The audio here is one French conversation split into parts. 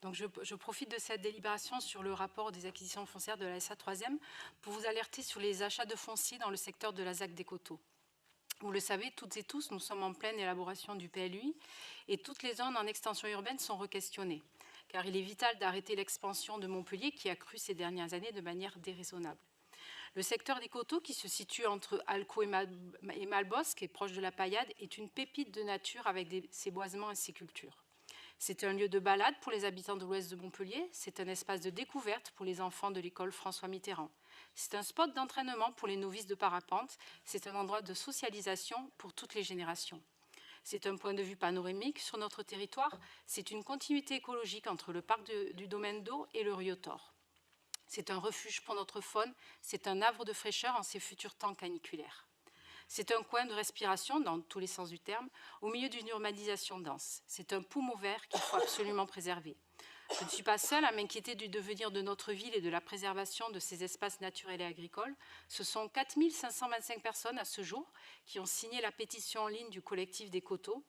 Donc je profite de cette délibération sur le rapport des acquisitions foncières de la SA 3e pour vous alerter sur les achats de foncier dans le secteur de la ZAC des Coteaux. Vous le savez toutes et tous, nous sommes en pleine élaboration du PLUI et toutes les zones en extension urbaine sont requestionnées, car il est vital d'arrêter l'expansion de Montpellier qui a cru ces dernières années de manière déraisonnable. Le secteur des Coteaux, qui se situe entre Alcaud et Malbosc, et proche de la Paillade, est une pépite de nature avec ses boisements et ses cultures. C'est un lieu de balade pour les habitants de l'ouest de Montpellier, c'est un espace de découverte pour les enfants de l'école François Mitterrand. C'est un spot d'entraînement pour les novices de parapente, c'est un endroit de socialisation pour toutes les générations. C'est un point de vue panoramique sur notre territoire, c'est une continuité écologique entre le parc du domaine d'eau et le Riotor. C'est un refuge pour notre faune, c'est un havre de fraîcheur en ces futurs temps caniculaires. C'est un coin de respiration, dans tous les sens du terme, au milieu d'une urbanisation dense. C'est un poumon vert qu'il faut absolument préserver. Je ne suis pas seule à m'inquiéter du devenir de notre ville et de la préservation de ces espaces naturels et agricoles. Ce sont 4 525 personnes à ce jour qui ont signé la pétition en ligne du collectif des Coteaux.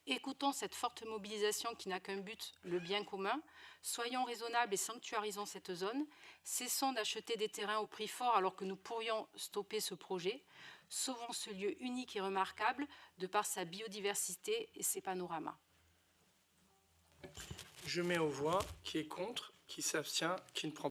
Écoutons cette forte mobilisation qui n'a qu'un but, le bien commun. Soyons raisonnables et sanctuarisons cette zone. Cessons d'acheter des terrains au prix fort alors que nous pourrions stopper ce projet. Sauvons ce lieu unique et remarquable de par sa biodiversité et ses panoramas. Je mets aux voix qui est contre, qui s'abstient, qui ne prend pas.